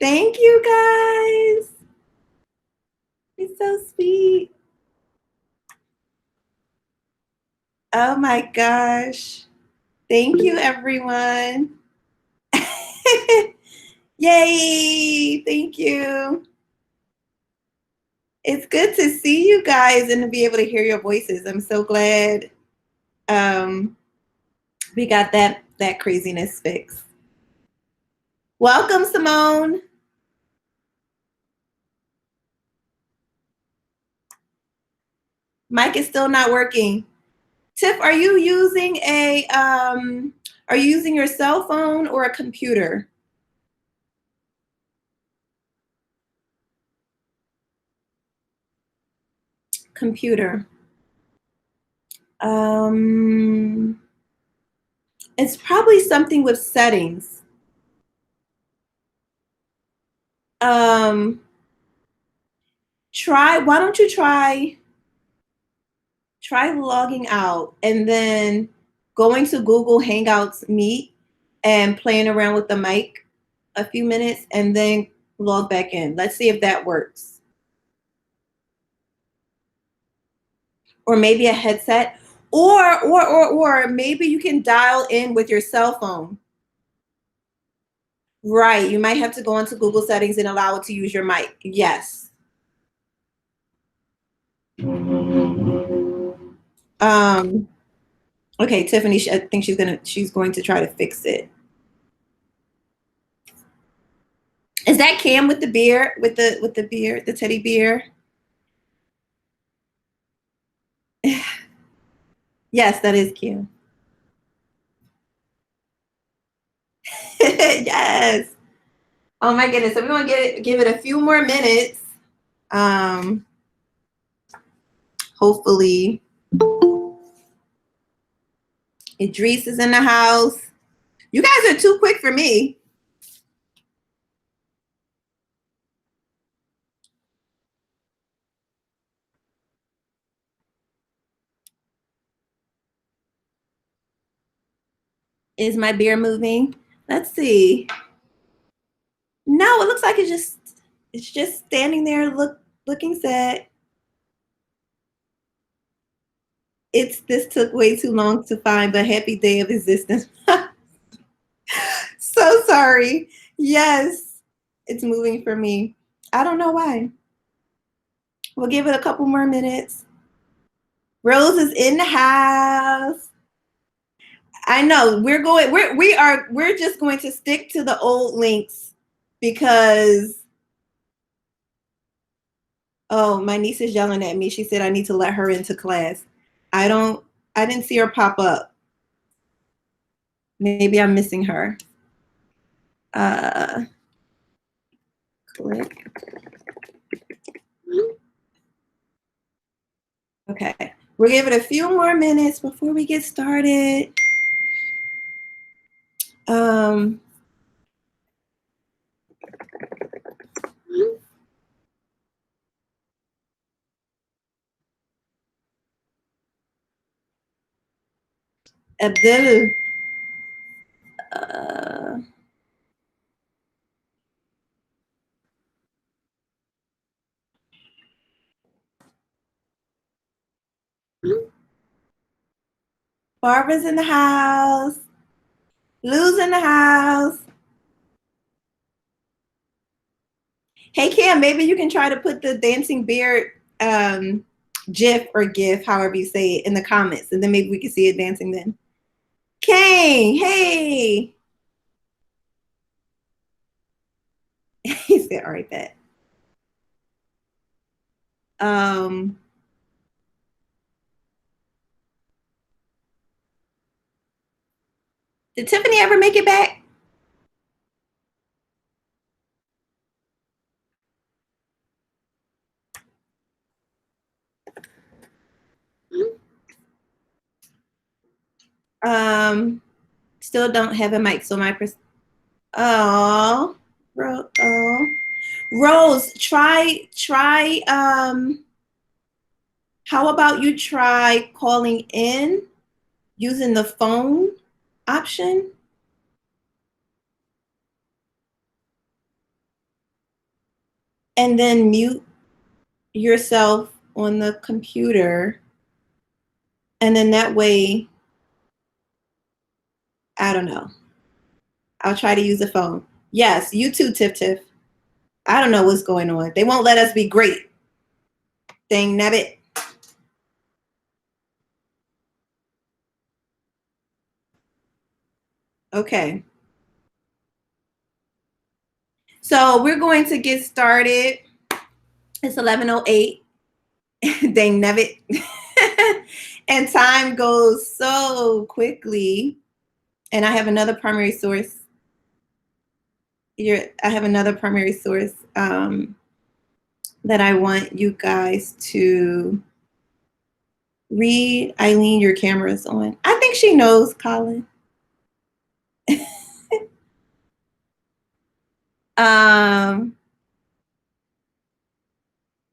Thank you, guys. It's so sweet. Oh my gosh. Thank you, everyone. Yay. Thank you. It's good to see you guys and to be able to hear your voices. I'm so glad we got that craziness fixed. Welcome, Simone. Mic is still not working. Tiff, are you using your cell phone or a computer? Computer. It's probably something with settings. Why don't you try logging out and then going to Google Hangouts Meet and playing around with the mic a few minutes and then log back in. Let's see if that works. Or maybe a headset, or maybe you can dial in with your cell phone. Right, you might have to go into Google settings and allow it to use your mic. Yes. Okay, Tiffany, I think she's going to try to fix it. Is that Cam with the beer, with the beer, the teddy bear? Yes, that is Cam. Yes. Oh my goodness. So we're gonna give it a few more minutes. Hopefully. Idris is in the house. You guys are too quick for me. Is my beer moving? Let's see. No, it looks like it's just standing there looking sad. This took way too long to find, but happy day of existence. So sorry. Yes, it's moving for me. I don't know why. We'll give it a couple more minutes. Rose is in the house. I know we're just going to stick to the old links because my niece is yelling at me. She said I need to let her into class. I didn't see her pop up. Maybe I'm missing her. Click. Okay. We'll give it a few more minutes before we get started. Abdul. Barbara's in the house. Lou's in the house. Hey, Cam, maybe you can try to put the dancing beard GIF or GIF, however you say it, in the comments, and then maybe we can see it dancing then. Kane, hey. He said, all right, bet. Did Tiffany ever make it back? Still don't have a mic, so my Rose, try how about you try calling in using the phone option? and then mute yourself on the computer. And then that way, I don't know. I'll try to use a phone. Yes, you too, Tiff Tiff. I don't know what's going on. They won't let us be great. Dang nabbit. Okay. So we're going to get started. It's 11:08. Dang nabbit. And time goes so quickly. And I have another primary source. I have another primary source that I want you guys to read. Eileen, your camera's on. I think she knows, Colin.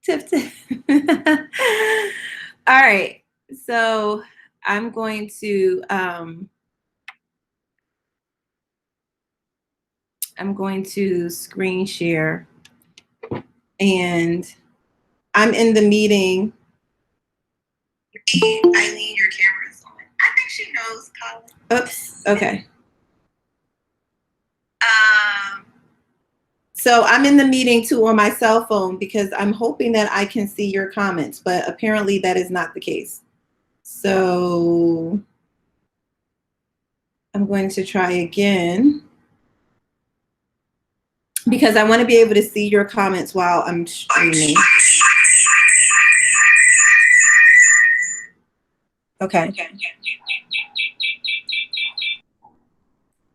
Tiff Tiff. All right. So I'm going to screen share, and I'm in the meeting. Eileen, your camera's on. I think she knows, Colin. Oops. Okay. So I'm in the meeting too on my cell phone because I'm hoping that I can see your comments, but apparently that is not the case. So I'm going to try again because I want to be able to see your comments while I'm streaming. Okay.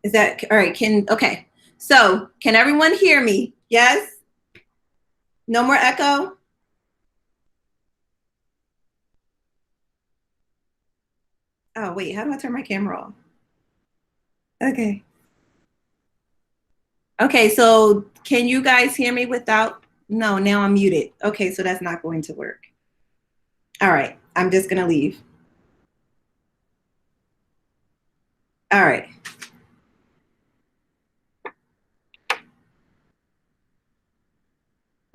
Is that all right? Okay. So can everyone hear me? Yes? No more echo? Oh, wait, how do I turn my camera off? Okay. Okay, so can you guys hear me without? No, now I'm muted. Okay, so that's not going to work. All right, I'm just gonna leave. All right.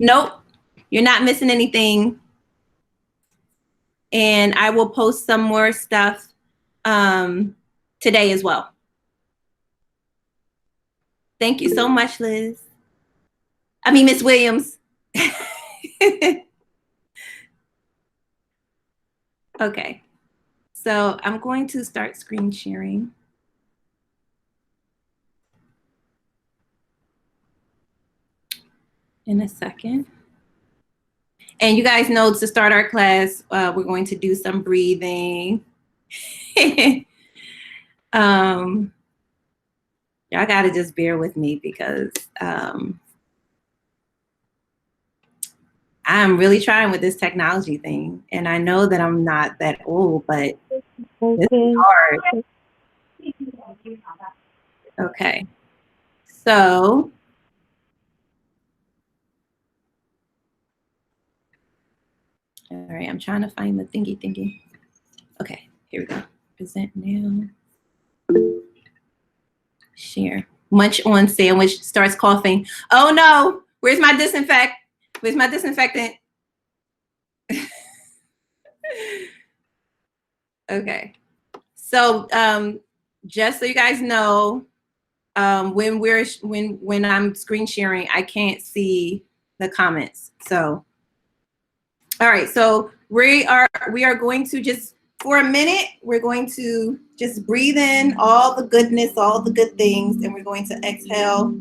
Nope, you're not missing anything. And I will post some more stuff today as well. Thank you so much, Liz. I mean, Miss Williams. Okay, so I'm going to start screen sharing. In a second. And you guys know to start our class, we're going to do some breathing. Y'all gotta just bear with me because I'm really trying with this technology thing. And I know that I'm not that old, but this is hard. Okay, so all right, I'm trying to find the thingy. Okay, here we go. Present now. Share. Munch on sandwich, starts coughing. Oh no, where's my disinfectant? Where's my disinfectant? Okay. So just so you guys know, when I'm screen sharing, I can't see the comments. So all right, so we are going to just for a minute, we're going to just breathe in all the goodness, all the good things, and we're going to exhale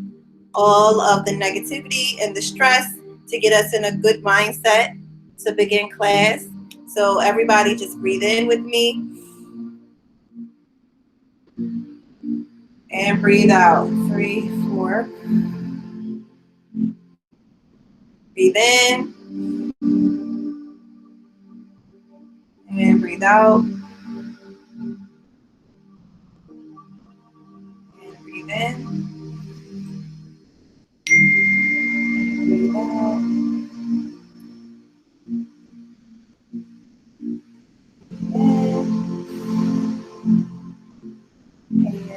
all of the negativity and the stress to get us in a good mindset to begin class. So everybody just breathe in with me and breathe out. 3, 4. Breathe in and breathe out. And breathe in. Breathe out.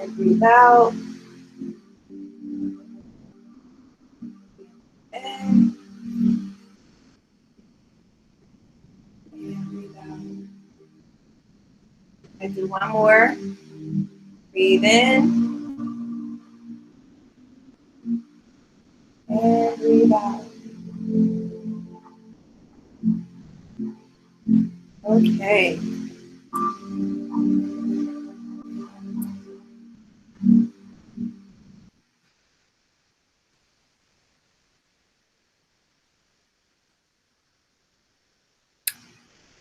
And breathe out. In. I do one more. Breathe in. And breathe out. Okay.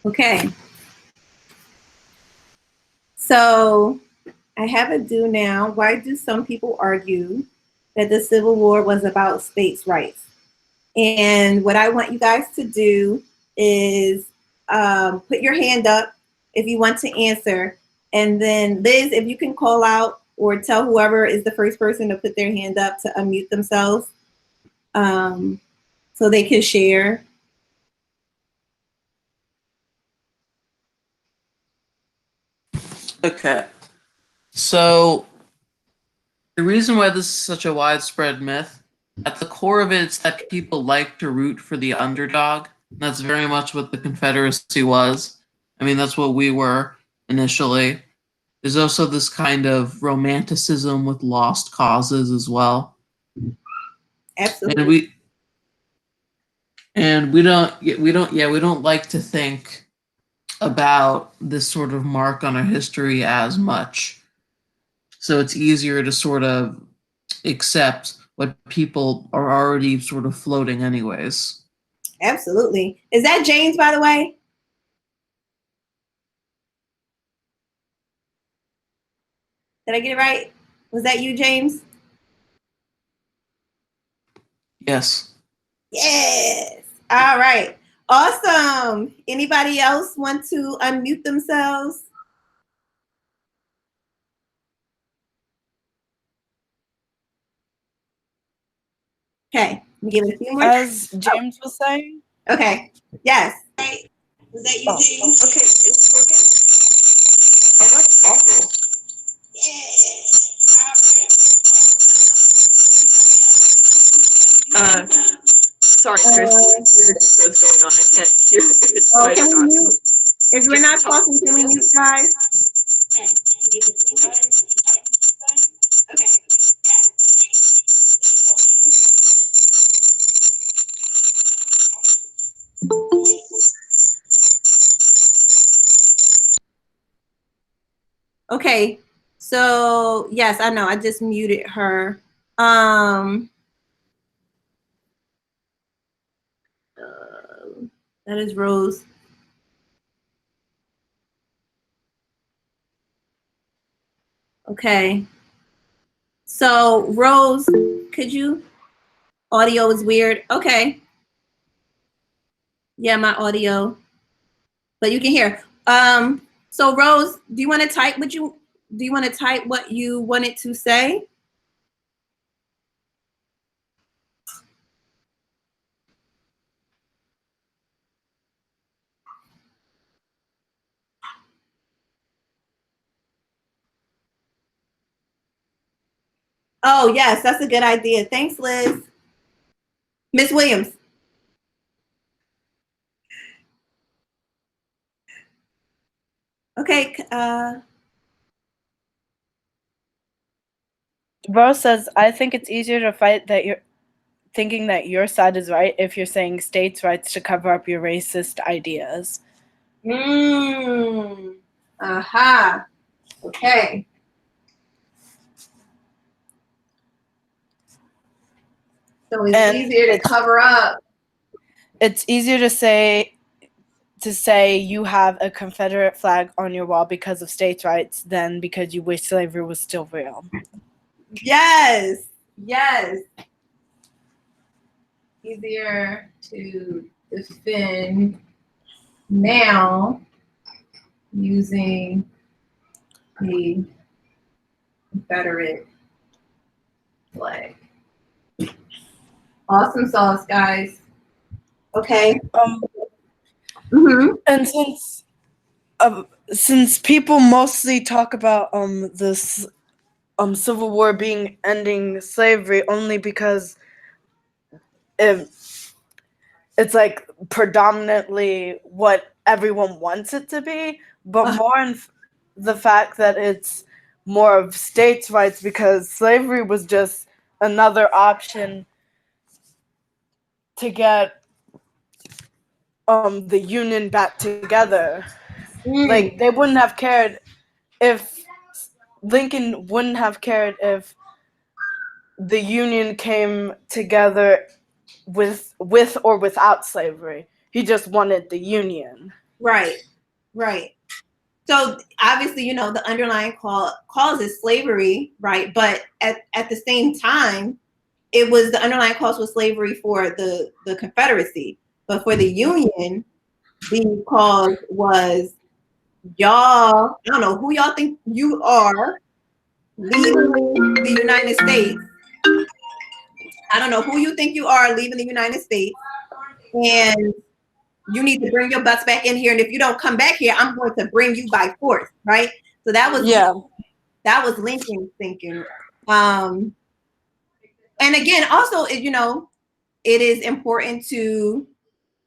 Okay. So I have a do now. Why do some people argue that the Civil War was about states' rights? And what I want you guys to do is put your hand up if you want to answer. And then Liz, if you can call out or tell whoever is the first person to put their hand up to unmute themselves so they can share. Okay. So the reason why this is such a widespread myth, at the core of it, it's that people like to root for the underdog. That's very much what the Confederacy was. I mean, that's what we were initially. There's also this kind of romanticism with lost causes as well. Absolutely. And we don't like to think about this sort of mark on our history as much. So it's easier to sort of accept what people are already sort of floating anyways. Absolutely. Is that James, by the way? Did I get it right? Was that you, James? Yes. Yes. All right. Awesome. Anybody else want to unmute themselves? Okay. Give it a few more. As James was saying. Okay. Yes. Was that you, James? Okay. Is this working? Oh, that's awful. Yes. All right. Awesome. Sorry, there's weird echoes going on. I can't hear if it's right can or we not. mute? If we're not talking, can we mute, guys? Okay. Okay, so yes, I know I just muted her. That is Rose. Okay. So Rose, could you? Audio is weird. Okay. Yeah, my audio, but you can hear. So Rose, do you want to type what you wanted to say? Oh, yes, that's a good idea. Thanks, Liz. Miss Williams. Okay. Rose says, I think it's easier to fight that you're thinking that your side is right if you're saying states' rights to cover up your racist ideas. Aha. Okay. So it's easier to cover up. It's easier to say you have a Confederate flag on your wall because of states' rights than because you wish slavery was still real. Yes. Yes. Easier to defend now using the Confederate flag. Awesome sauce, guys. Okay. And since people mostly talk about this Civil War being ending slavery only because it's like predominantly what everyone wants it to be, but the fact that it's more of states' rights because slavery was just another option to get the Union back together. Like, they wouldn't have cared if Lincoln wouldn't have cared if the Union came together with or without slavery. He just wanted the Union. Right. So obviously, the underlying cause is slavery, right? But at the same time, the underlying cause was slavery for the Confederacy. But for the Union, the cause was y'all, I don't know who y'all think you are, leaving the United States. I don't know who you think you are leaving the United States. And you need to bring your butts back in here. And if you don't come back here, I'm going to bring you by force, right? So that was Lincoln's thinking. And again, also, it is important to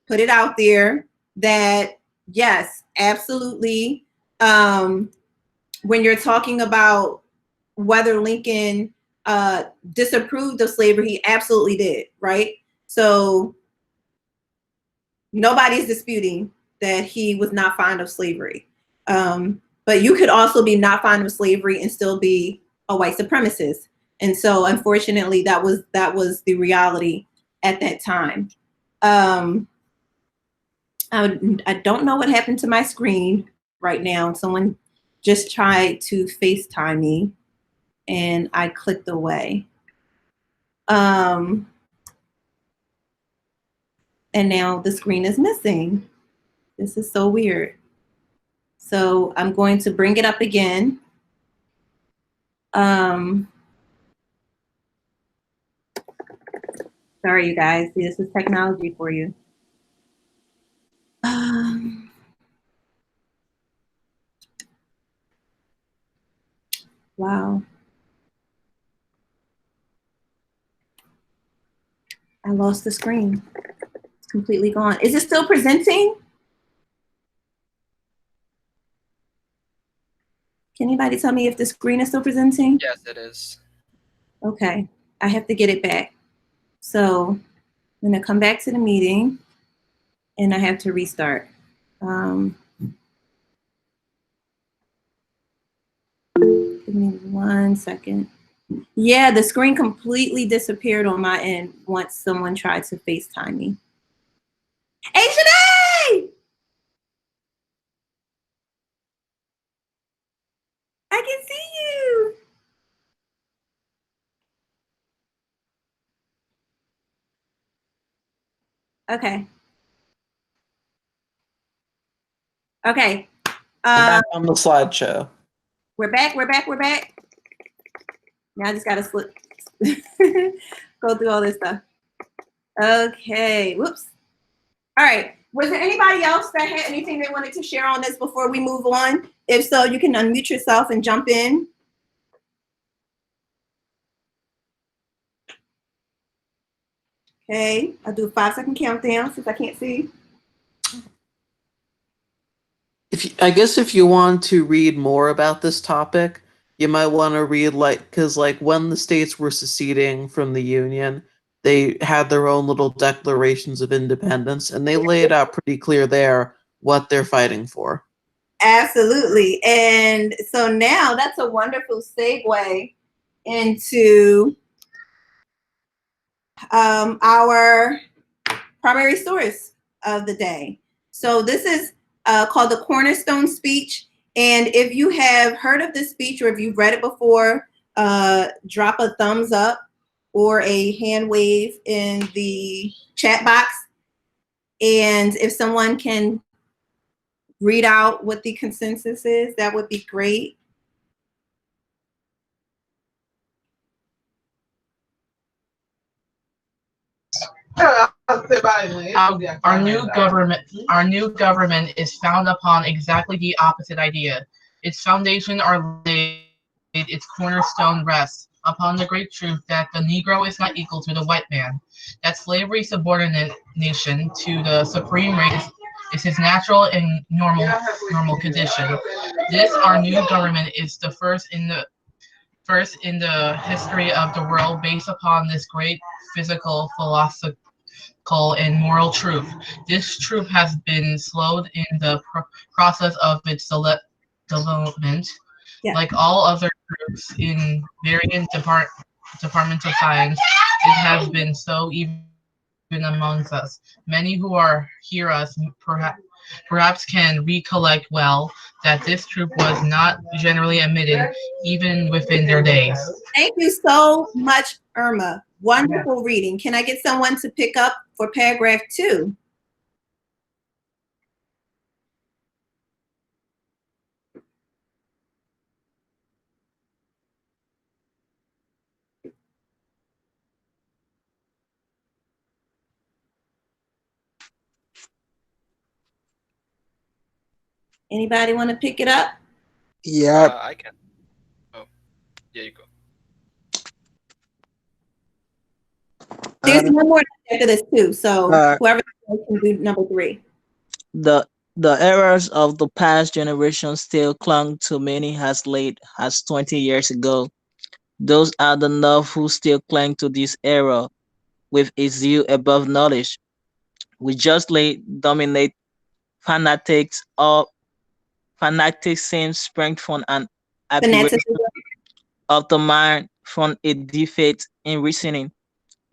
put it out there that, yes, absolutely. When you're talking about whether Lincoln disapproved of slavery, he absolutely did, right? So nobody's disputing that he was not fond of slavery. But you could also be not fond of slavery and still be a white supremacist. And so unfortunately, that was the reality at that time. I don't know what happened to my screen right now. Someone just tried to FaceTime me and I clicked away. And now the screen is missing. This is so weird. So I'm going to bring it up again. Sorry, you guys. This is technology for you. Wow. I lost the screen. It's completely gone. Is it still presenting? Can anybody tell me if the screen is still presenting? Yes, it is. Okay, I have to get it back. So I'm gonna come back to the meeting and I have to restart. Give me 1 second. Yeah, the screen completely disappeared on my end once someone tried to FaceTime me. Hey, Shanae! I can see you. Okay. Okay. Back on the slideshow. We're back. Now I just gotta slip. Go through all this stuff. Okay. Whoops. All right. Was there anybody else that had anything they wanted to share on this before we move on? If so, you can unmute yourself and jump in. Okay. I'll do a 5-second countdown since I can't see. I guess if you want to read more about this topic, you might want to read because when the states were seceding from the Union, they had their own little declarations of independence, and they lay it out pretty clear there what they're fighting for. Absolutely. And so now that's a wonderful segue into our primary source of the day. So this is called the Cornerstone Speech. And if you have heard of this speech or if you've read it before, drop a thumbs up or a hand wave in the chat box. And if someone can read out what the consensus is, that would be great. Our new government is founded upon exactly the opposite idea. Its foundation are laid, its cornerstone rests upon the great truth that the Negro is not equal to the white man, that slavery's subordination to the supreme right is his natural and normal condition. This our new government is the first in the history of the world based upon this great physical, philosophical, and moral truth. This truth has been slowed in the process of its development. Yeah. Like all other truths in varying departments of science, it has been so even amongst us. Many who are hear us perhaps can recollect well that this truth was not generally admitted even within their days. Thank you so much, Irma. Wonderful reading. Can I get someone to pick up for paragraph 2? Anybody want to pick it up? Yep. I can. Oh, yeah, you go. There's one more after this too, so Uh, whoever can do number 3. the errors of the past generation still clung to many as late as 20 years ago. Those are the enough who still cling to this era with a zeal above knowledge. We justly dominate fanatics or fanaticism spring from an aberration Fanaticism. of the mind from a defect in reasoning.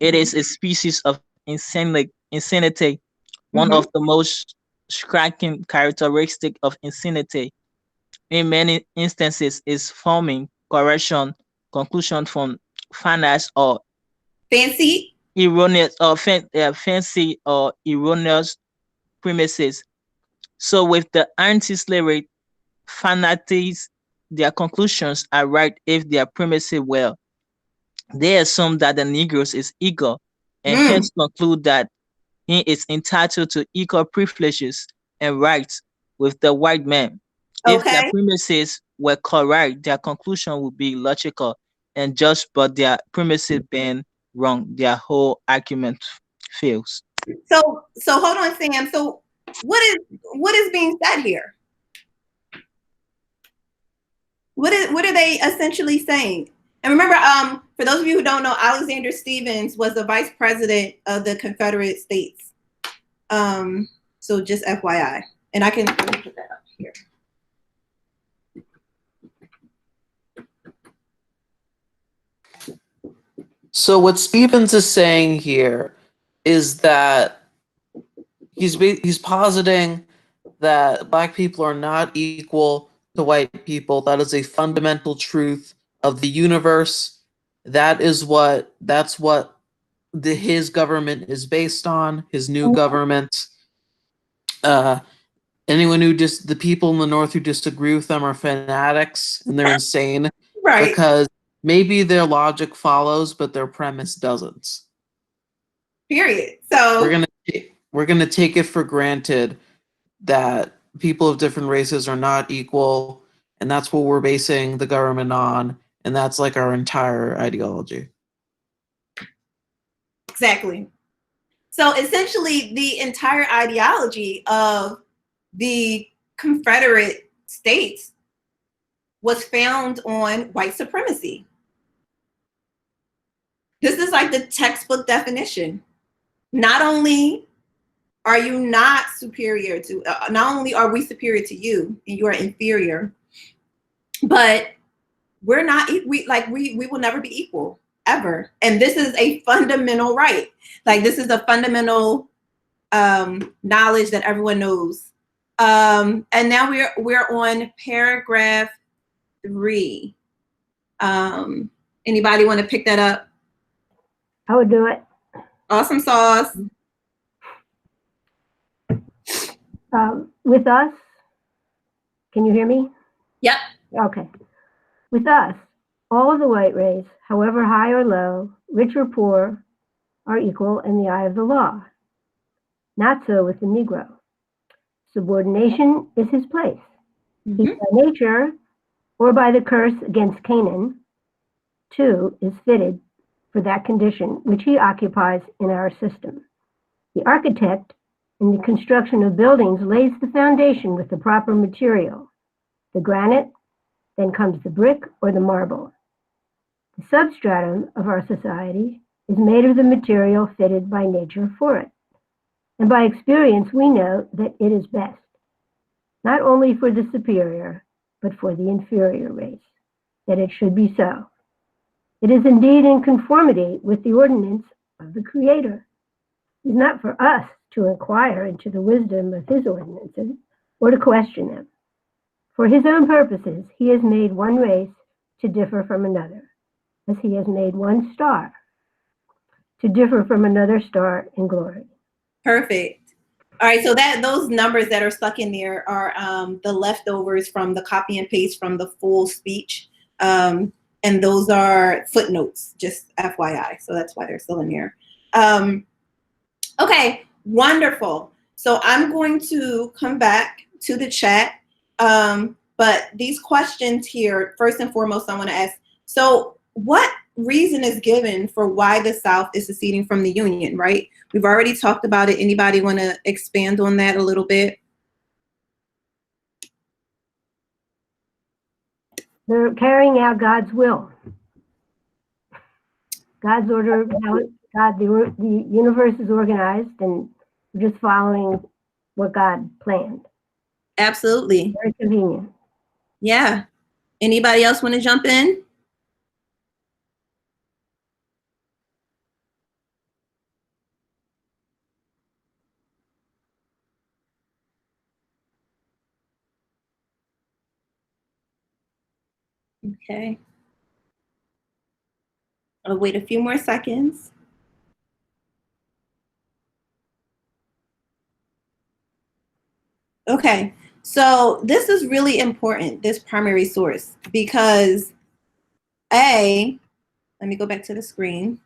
It is a species of insanity, one of the most striking characteristics of insanity. In many instances, is forming correction conclusion from finite or Fancy. erroneous or fancy or erroneous premises. So, with the anti-slavery fanatics, their conclusions are right if their premises were. They assume that the Negroes is equal and hence conclude that he is entitled to equal privileges and rights with the white man. If their Okay. premises were correct, their conclusion would be logical and just, but their premises being wrong, their whole argument fails. So hold on, Sam. So what is being said here? What are they essentially saying? And remember, for those of you who don't know, Alexander Stephens was the vice president of the Confederate States. So just FYI. And let me put that up here. So what Stevens is saying here is that he's positing that black people are not equal to white people. That is a fundamental truth of the universe. That's what his government is based on, his new government. Anyone who the people in the North who disagree with them are fanatics and they're insane. Right. Because maybe their logic follows, but their premise doesn't. Period. So we're gonna take it for granted that people of different races are not equal, and that's what we're basing the government on, and that's like our entire ideology. Exactly. So essentially, the entire ideology of the Confederate States was found on white supremacy. This is like the textbook definition. Not only are you not superior to, not only are we superior to you and you are inferior, but we're not, we will never be equal, ever. And this is a fundamental right. Like, this is a fundamental knowledge that everyone knows. And now we're on paragraph 3. Anybody want to pick that up? I would do it. Awesome sauce. With us, can you hear me? Yep. Okay. With us, all of the white race, however high or low, rich or poor, are equal in the eye of the law. Not so with the Negro. Subordination is his place. He by nature, or by the curse against Canaan, too, is fitted for that condition which he occupies in our system. The architect in the construction of buildings lays the foundation with the proper material. The granite, then comes the brick or the marble. The substratum of our society is made of the material fitted by nature for it. And by experience, we know that it is best, not only for the superior, but for the inferior race, that it should be so. It is indeed in conformity with the ordinance of the Creator. It is not for us to inquire into the wisdom of his ordinances or to question them. For his own purposes, he has made one race to differ from another, as he has made one star to differ from another star in glory. Perfect. All right, so those numbers that are stuck in there are the leftovers from the copy and paste from the full speech. And those are footnotes, just FYI. So that's why they're still in here. Okay, wonderful. So I'm going to come back to the chat. But these questions here, first and foremost, I want to ask, so what reason is given for why the South is seceding from the Union, right? We've already talked about it. Anybody want to expand on that a little bit? They're carrying out God's will. God's order, the universe is organized, and we're just following what God planned. Absolutely. Very convenient. Yeah. Anybody else want to jump in? Okay. I'll wait a few more seconds. Okay, so this is really important, this primary source, because let me go back to the screen.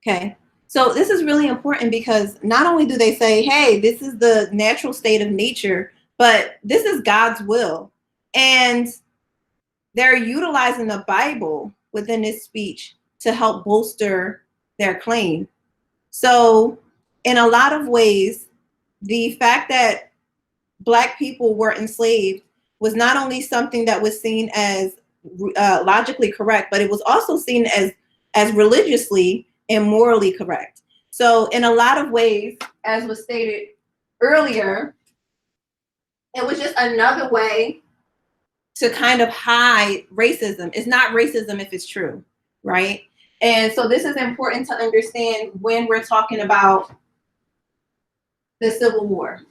Okay, so this is really important because not only do they say, hey, this is the natural state of nature, but this is God's will. And they're utilizing the Bible within this speech to help bolster their claim. So in a lot of ways, the fact that Black people were enslaved was not only something that was seen as logically correct, but it was also seen as religiously and morally correct. So in a lot of ways, as was stated earlier, it was just another way to kind of hide racism. It's not racism if it's true, right? And so this is important to understand when we're talking about the Civil War.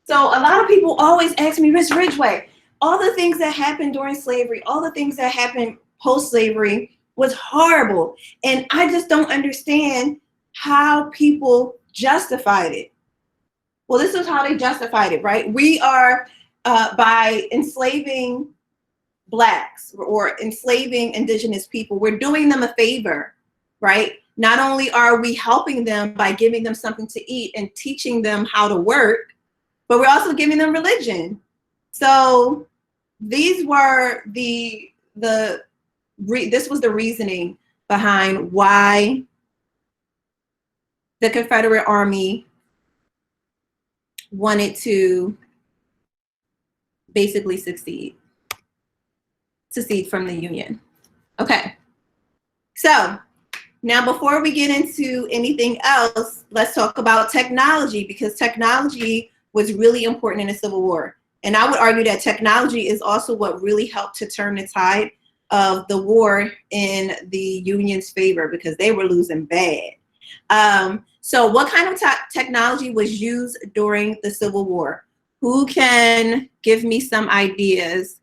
So a lot of people always ask me, Ms. Ridgway, all the things that happened during slavery, all the things that happened post-slavery was horrible. And I just don't understand how people justified it. Well, this is how they justified it, right? We are, by enslaving Blacks or enslaving Indigenous people, we're doing them a favor, right? Not only are we helping them by giving them something to eat and teaching them how to work, but we're also giving them religion. So these were this was the reasoning behind why the Confederate Army wanted to basically secede from the Union. Okay, so now before we get into anything else, let's talk about technology, because technology was really important in the Civil War. And I would argue that technology is also what really helped to turn the tide of the war in the Union's favor, because they were losing bad. So what kind of technology was used during the Civil War? Who can give me some ideas?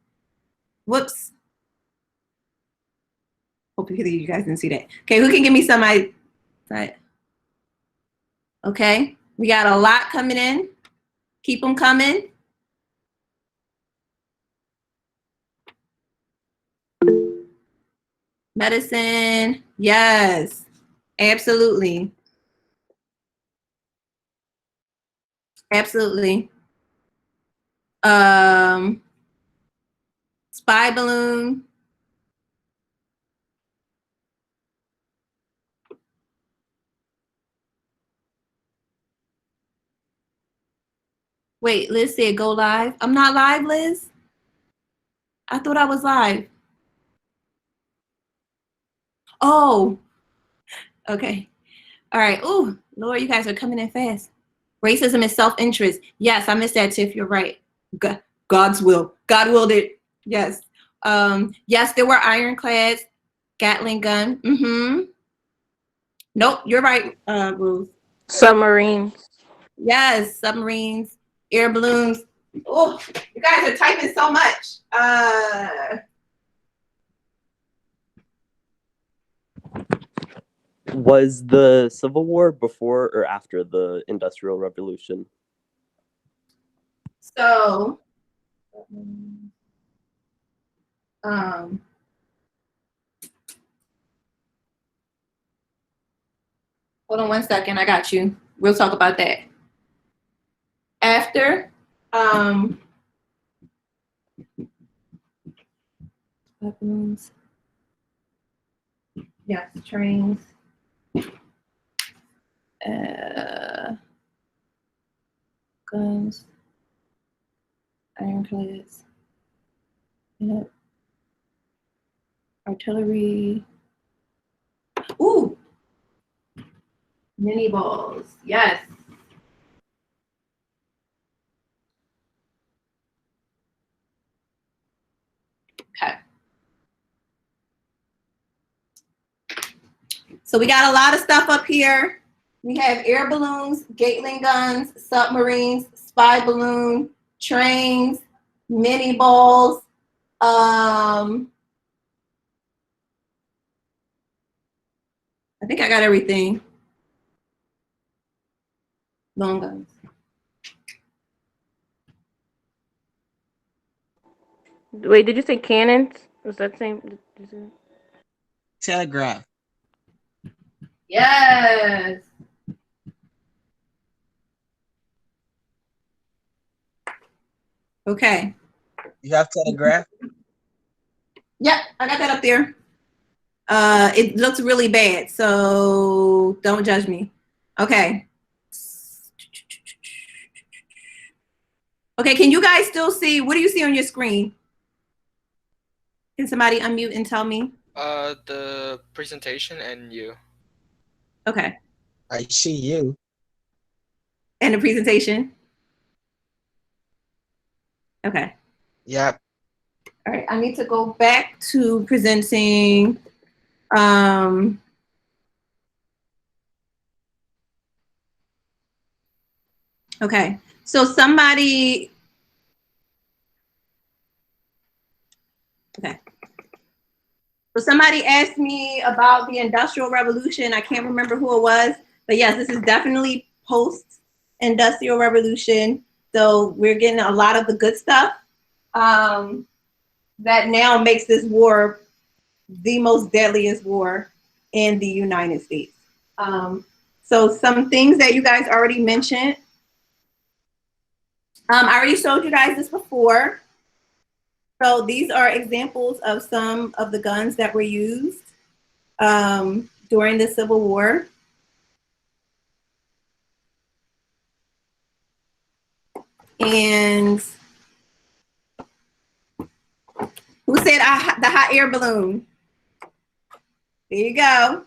Whoops. Hopefully you guys didn't see that. Okay, who can give me some idea? Okay, we got a lot coming in. Keep them coming. Medicine, yes, absolutely. Absolutely. Spy balloon. Wait, Liz said go live. I'm not live, Liz. I thought I was live. Oh, okay. All right. Ooh, Lord, you guys are coming in fast. Racism is self-interest. Yes, I missed that, Tiff. You're right. God's will. God willed it. Yes. Yes, there were ironclads, Gatling gun. Nope, you're right, Ruth. Submarines. Yes, submarines, air balloons. Oh, you guys are typing so much. Was the Civil War before or after the Industrial Revolution? So, hold on 1 second. I got you. We'll talk about that. After, weapons. Yes, trains. Guns. Ironclads. Yep. Artillery. Ooh. Mini balls. Yes. Okay. So we got a lot of stuff up here. We have air balloons, Gatling guns, submarines, spy balloon, trains, mini balls. I think I got everything. Long guns. Wait, did you say cannons? Was that same? Telegraph. Yes. Okay. You have telegraph? Yep, I got that up there. It looks really bad, so don't judge me. Okay. Okay, can you guys still see? What do you see on your screen? Can somebody unmute and tell me? The presentation and you. Okay. I see you. And the presentation? Okay. Yep. All right, I need to go back to presenting. Okay, so somebody, okay. So somebody asked me about the Industrial Revolution. I can't remember who it was, but yes, this is definitely post-Industrial Revolution. So we're getting a lot of the good stuff that now makes this war the most deadliest war in the United States. So some things that you guys already mentioned. I already showed you guys this before. So these are examples of some of the guns that were used during the Civil War. And who said the hot air balloon? There you go.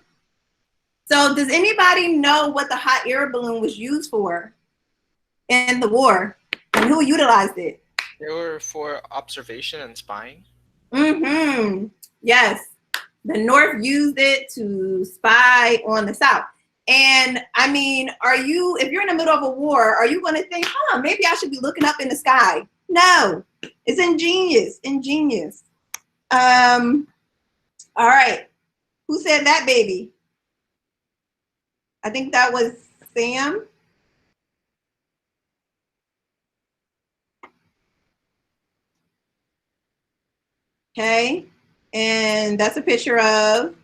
So does anybody know what the hot air balloon was used for in the war and who utilized it? They were for observation and spying. Yes. The North used it to spy on the South. And I mean, if you're in the middle of a war, are you going to think, maybe I should be looking up in the sky? No, it's ingenious. All right. Who said that, baby? I think that was Sam. Okay. And that's a picture of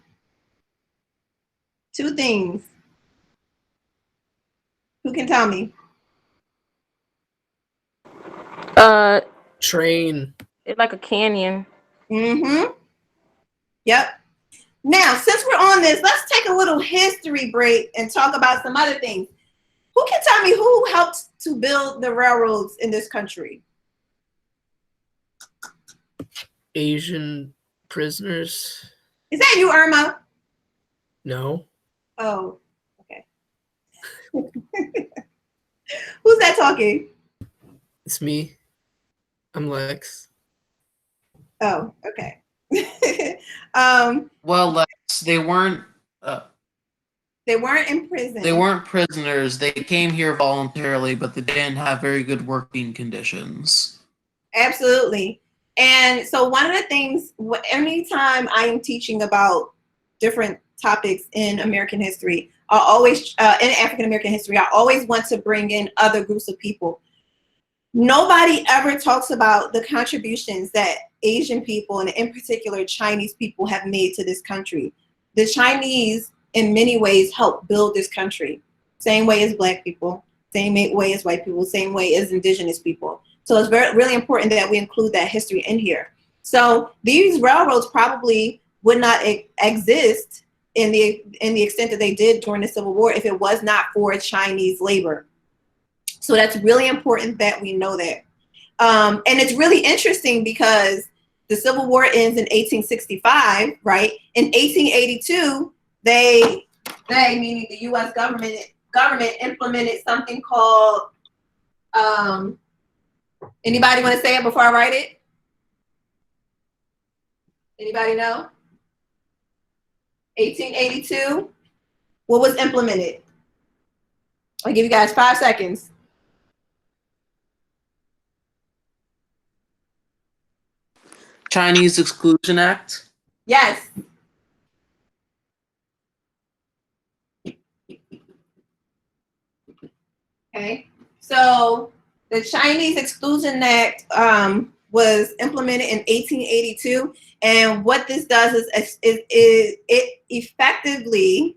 two things. Who can tell me? Train. It's like a canyon. Mm-hmm. Yep. Now, since we're on this, let's take a little history break and talk about some other things. Who can tell me who helped to build the railroads in this country? Asian prisoners. Is that you, Irma? No. Oh, okay. Who's that talking? It's me. I'm Lex. Oh, okay. Well, Lex, they weren't in prison. They weren't prisoners. They came here voluntarily, but they didn't have very good working conditions. Absolutely. And so one of the things, anytime I am teaching about different topics in American history, I always, in African American history, I always want to bring in other groups of people. Nobody ever talks about the contributions that Asian people, and in particular Chinese people, have made to this country. The Chinese, in many ways, helped build this country. Same way as Black people, same way as white people, same way as indigenous people. So it's really important that we include that history in here. So these railroads probably would not exist in the extent that they did during the Civil War if it was not for Chinese labor. So that's really important that we know that. And it's really interesting because the Civil War ends in 1865, right? In 1882, they meaning the U.S. government implemented something called, anybody want to say it before I write it? Anybody know? 1882, what was implemented? I'll give you guys 5 seconds. Chinese Exclusion Act? Yes. Okay, so the Chinese Exclusion Act was implemented in 1882, and what this does is it effectively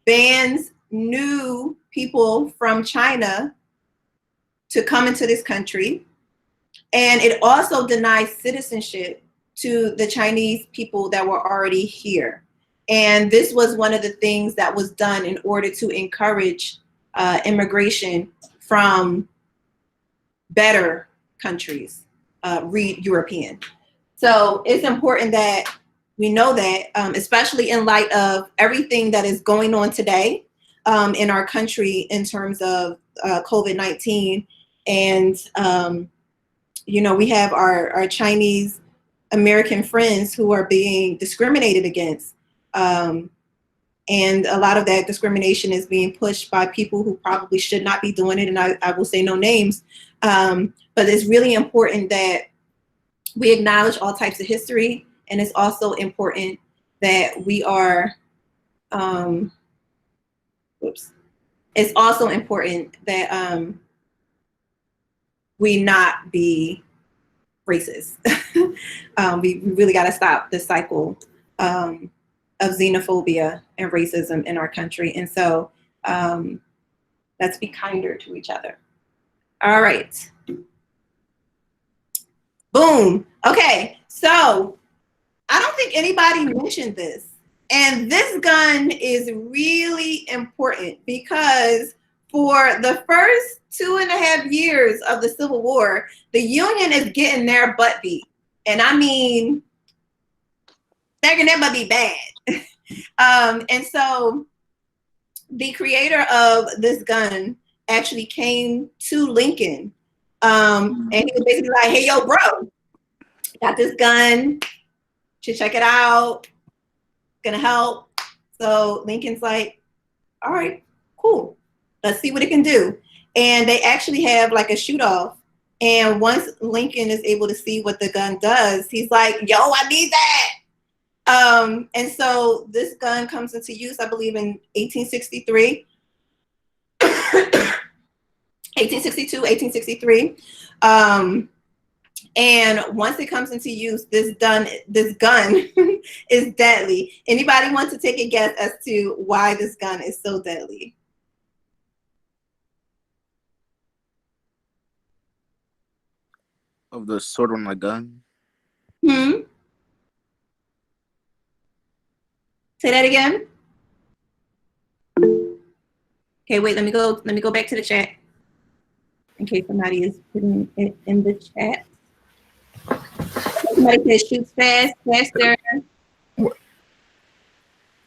bans new people from China to come into this country, and it also denies citizenship to the Chinese people that were already here. And this was one of the things that was done in order to encourage immigration from better countries, read European. So it's important that we know that, especially in light of everything that is going on today in our country in terms of COVID-19. And, you know, we have our Chinese American friends who are being discriminated against. And a lot of that discrimination is being pushed by people who probably should not be doing it. And I will say no names. But it's really important that we acknowledge all types of history. And it's also important that we are, it's also important that we not be racist. We really got to stop the cycle of xenophobia and racism in our country. And so let's be kinder to each other. All right. Boom. Okay, so I don't think anybody mentioned this. And this gun is really important because for the first 2.5 years of the Civil War, the Union is getting their butt beat. And I mean, they're getting their butt beat bad. And so the creator of this gun actually came to Lincoln. And he was basically like, hey, yo, bro, got this gun. Should check it out. Gonna help. So Lincoln's like, all right, cool. Let's see what it can do. And they actually have like a shoot off. And once Lincoln is able to see what the gun does, he's like, yo, I need that. And so this gun comes into use, I believe, in 1863. 1862, 1863. And once it comes into use, this gun is deadly. Anybody want to take a guess as to why this gun is so deadly? Of the sword on my gun. Say that again. Okay, wait, let me go back to the chat in case somebody is putting it in the chat. Somebody says shoots fast, faster,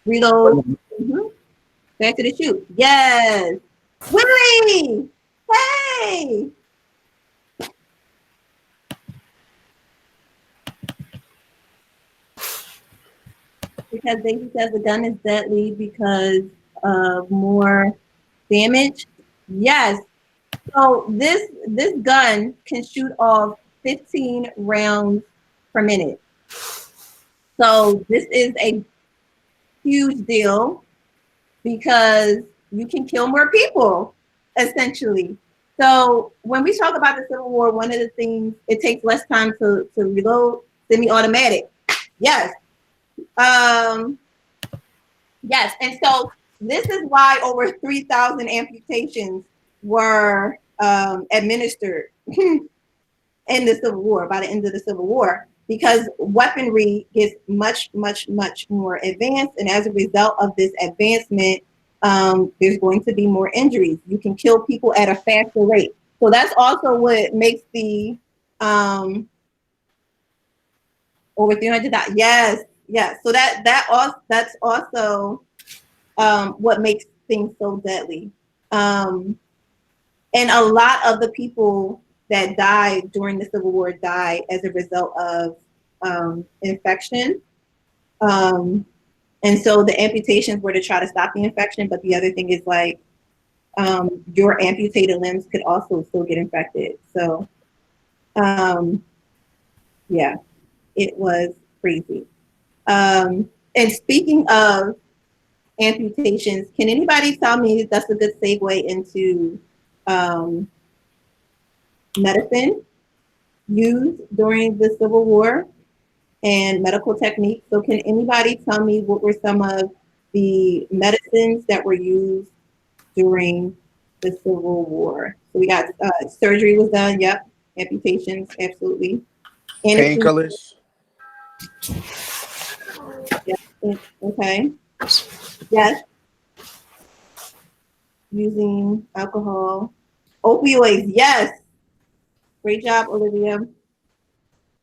reload, faster to shoot. Yes. Willie! Hey! Because they says the gun is deadly because of more damage. Yes. So this gun can shoot off 15 rounds per minute. So this is a huge deal because you can kill more people, essentially. So when we talk about the Civil War, one of the things, it takes less time to reload, semi-automatic. Yes. Yes, and so this is why over 3,000 amputations were administered in the Civil War, by the end of the Civil War, because weaponry gets much, much, much more advanced, and as a result of this advancement, there's going to be more injuries. You can kill people at a faster rate. So that's also what makes the over 300. Yes, yes. So that's also what makes things so deadly. And a lot of the people that died during the Civil War died as a result of infection. And so the amputations were to try to stop the infection, but the other thing is like your amputated limbs could also still get infected. So yeah, it was crazy. And speaking of amputations, can anybody tell me, that's a good segue into medicine used during the Civil War and medical techniques? So can anybody tell me what were some of the medicines that were used during the Civil War? So we got surgery was done, yep. Amputations, absolutely. Painkillers. Yes, okay. Yes. Using alcohol. Opioids, yes. Great job, Olivia.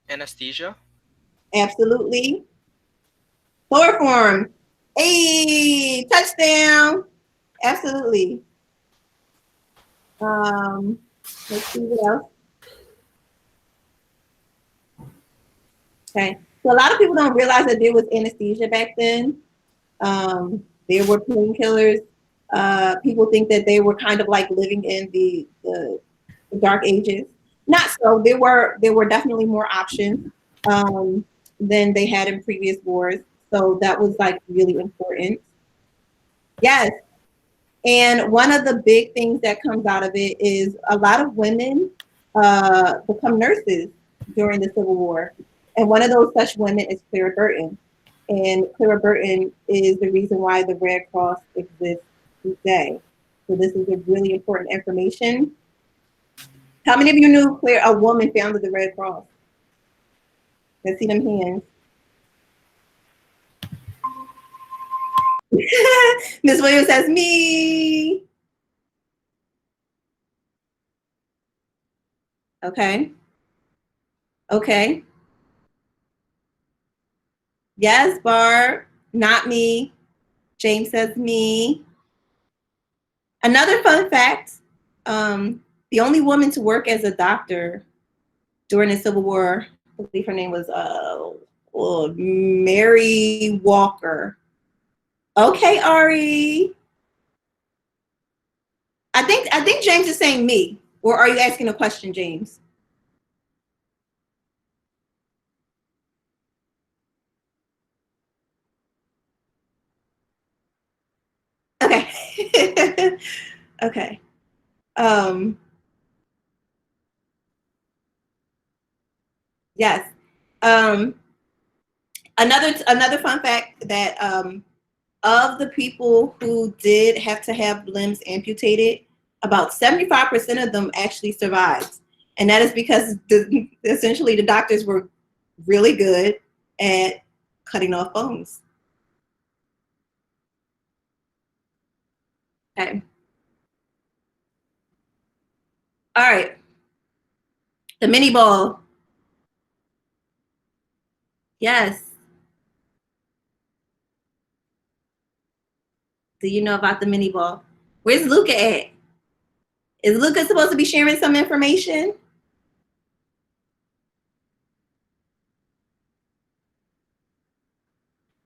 Anesthesia. Absolutely. Chloroform. Hey, touchdown. Absolutely. Let's see what else. Okay. So a lot of people don't realize that there was anesthesia back then. There were painkillers. People think that they were kind of like living in the dark ages. Not so. There were definitely more options than they had in previous wars. So that was like really important. Yes. And one of the big things that comes out of it is a lot of women become nurses during the Civil War. And one of those such women is Clara Burton. And Clara Burton is the reason why the Red Cross exists today. So this is a really important information. How many of you knew a woman founded the Red Cross? Let's see them hands. Ms. Williams says, me. Okay. Okay. Yes, Barb. Not me. James says me. Another fun fact, the only woman to work as a doctor during the Civil War, I believe her name was Mary Walker. Okay, Ari. I think James is saying me, or are you asking a question, James? Okay. Yes. Another fun fact that of the people who did have to have limbs amputated, about 75% of them actually survived. And that is because essentially the doctors were really good at cutting off bones. Okay. All right. The mini ball. Yes. Do you know about the mini ball? Where's Luca at? Is Luca supposed to be sharing some information?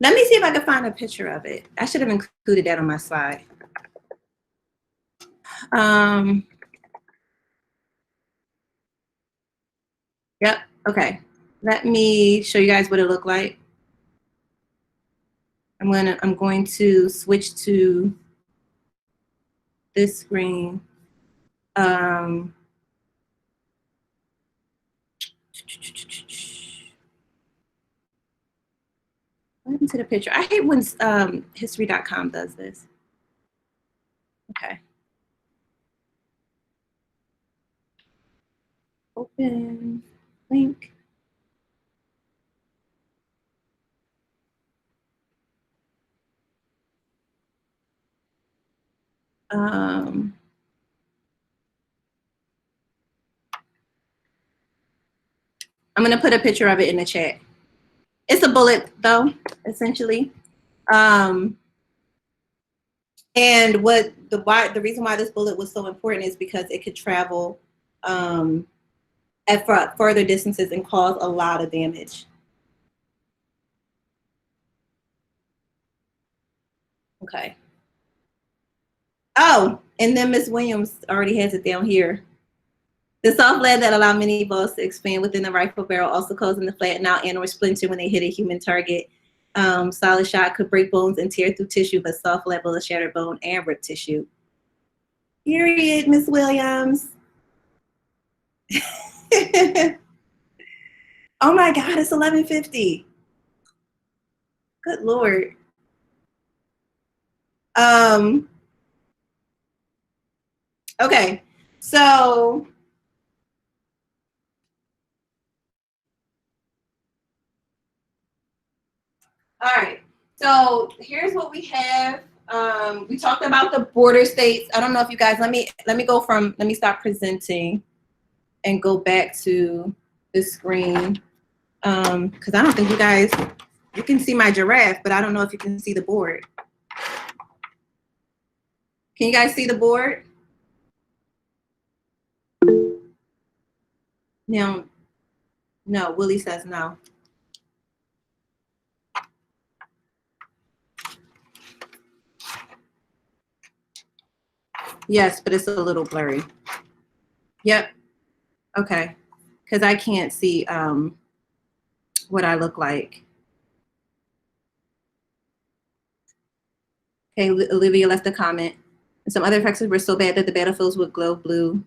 Let me see if I can find a picture of it. I should have included that on my slide. Yep, okay. Let me show you guys what it looked like. I'm going to switch to this screen. What happened to the picture? I hate when history.com does this. Okay. Open link. I'm going to put a picture of it in the chat. It's a bullet, though, essentially. And what the reason why this bullet was so important is because it could travel at further distances and cause a lot of damage. Okay. Oh, and then Ms. Williams already has it down here. The soft lead that allow mini balls to expand within the rifle barrel, also causing the flatten out and or splinter when they hit a human target. Solid shot could break bones and tear through tissue, but soft lead will shatter bone and rip tissue. Period, Ms. Williams. Oh my God, it's 11:50. Good Lord. Okay, so all right, so here's what we have. We talked about the border states. I don't know if you guys, let me stop presenting and go back to the screen. Because I don't think you can see my giraffe, but I don't know if you can see the board. Can you guys see the board? No, Willie says no. Yes, but it's a little blurry. Yep. Okay. Because I can't see what I look like. Okay, Olivia left a comment. And some other effects were so bad that the battlefields would glow blue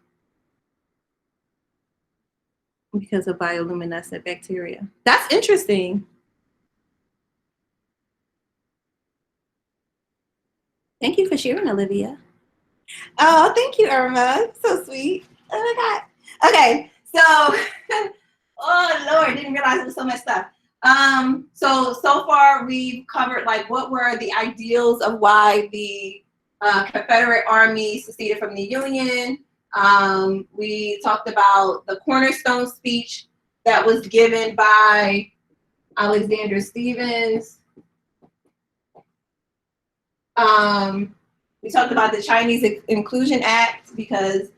because of bioluminescent bacteria. That's interesting. Thank you for sharing, Olivia. Oh, thank you, Irma. So sweet. Oh my God. Okay, so, oh Lord, didn't realize there was so much stuff. So far we've covered like what were the ideals of why the Confederate Army seceded from the Union. We talked about the Cornerstone Speech that was given by Alexander Stevens. We talked about the Chinese Inclusion Act because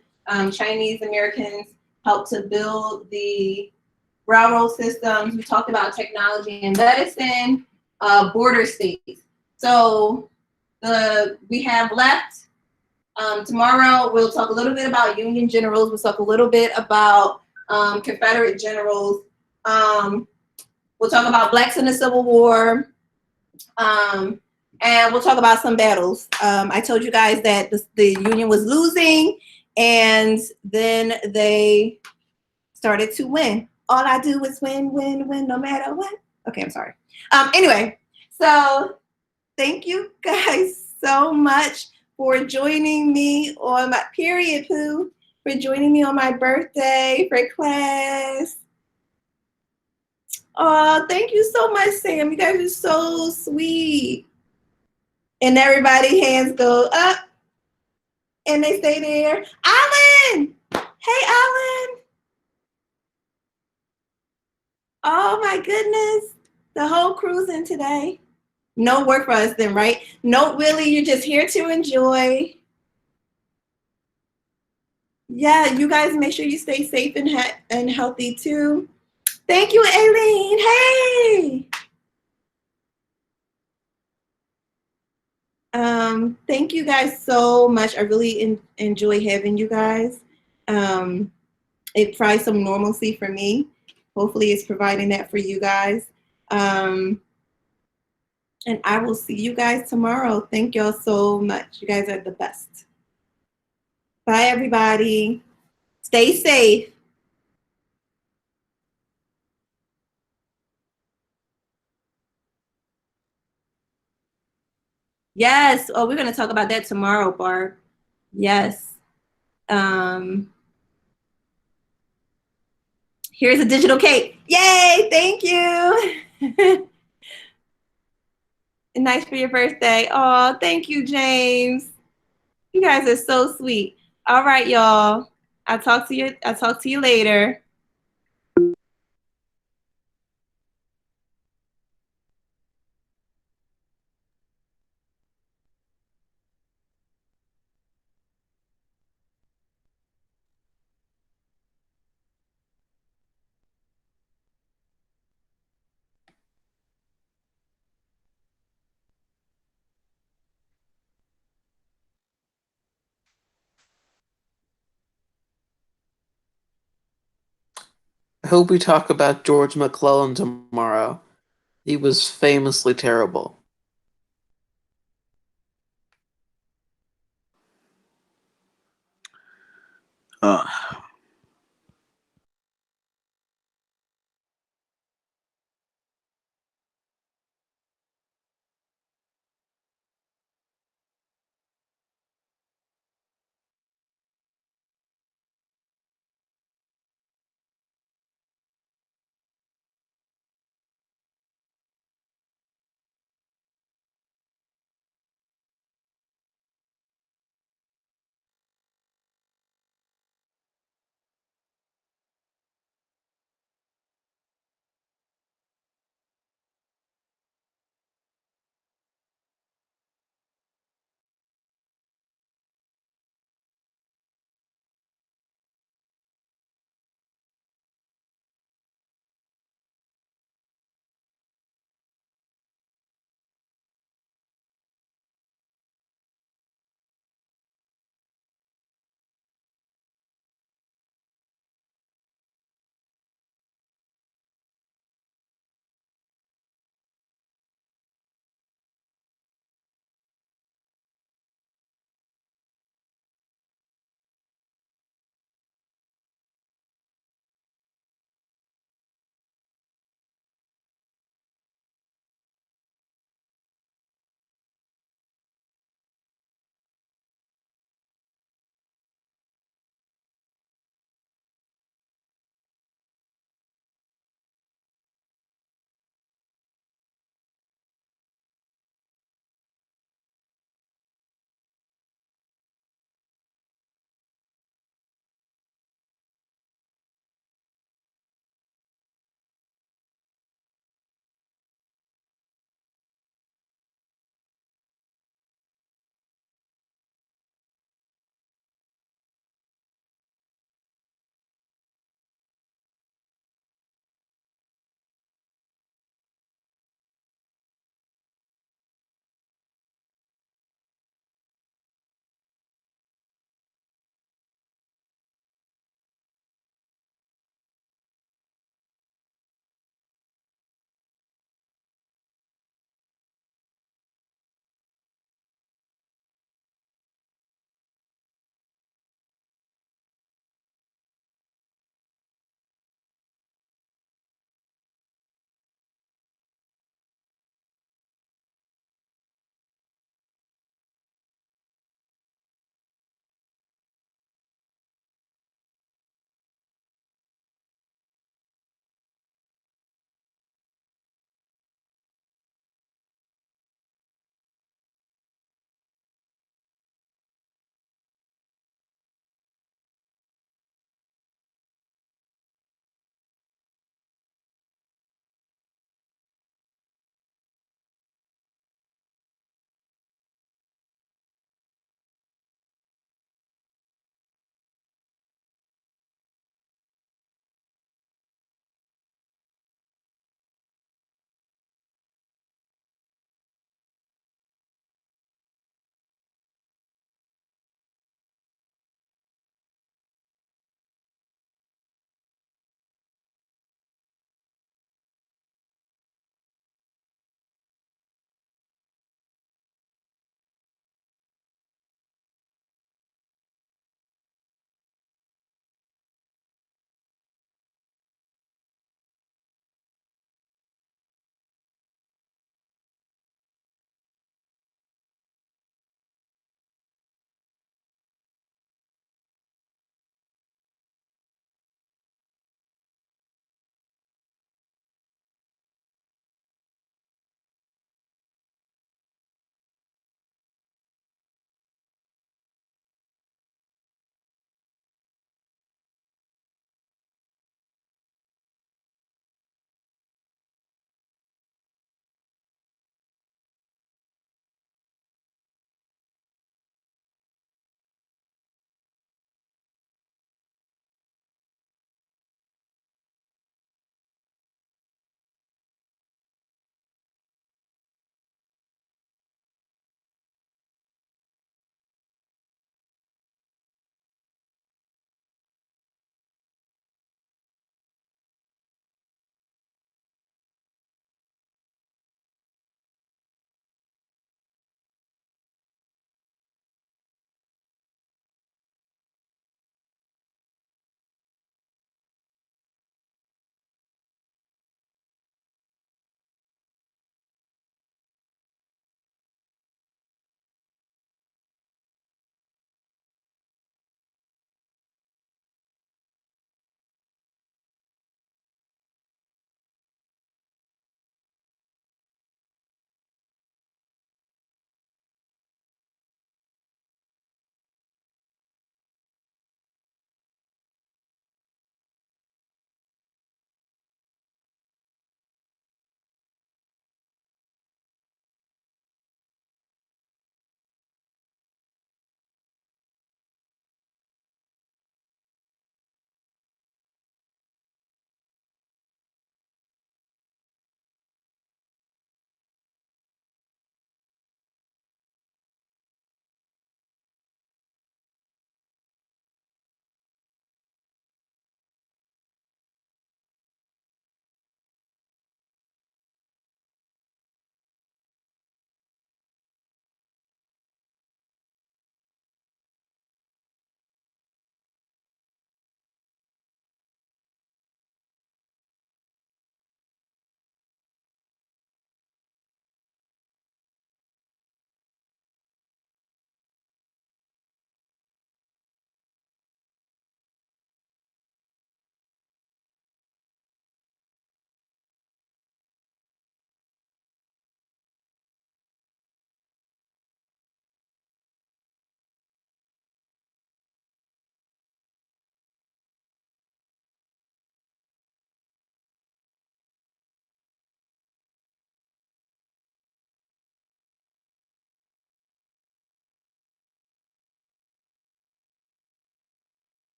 Chinese Americans helped to build the railroad systems. We talked about technology and medicine, border states. So we have left. Tomorrow we'll talk a little bit about Union generals. We'll talk a little bit about Confederate generals. We'll talk about Blacks in the Civil War. and we'll talk about some battles. I told you guys that the Union was losing, and then they started to win. All I do is win, win, win, no matter what. Okay, I'm sorry. Anyway, so thank you guys so much for joining me on my period, Pooh, for joining me on my birthday for class. Oh, thank you so much, Sam. You guys are so sweet. And everybody hands go up and they stay there. Alan! Hey, Alan! Oh my goodness. The whole crew's in today. No work for us then, right? No, Willie, you're just here to enjoy. Yeah, you guys make sure you stay safe and healthy too. Thank you, Aileen. Hey! Thank you guys so much. I really enjoy having you guys. It provides some normalcy for me. Hopefully it's providing that for you guys. And I will see you guys tomorrow. Thank y'all so much. You guys are the best. Bye, everybody. Stay safe. Yes. Oh, we're going to talk about that tomorrow, Barb. Yes. Here's a digital cake. Yay. Thank you. Nice for your birthday. Oh, thank you, James. You guys are so sweet. All right, y'all. I'll talk to you later. I hope we talk about George McClellan tomorrow. He was famously terrible.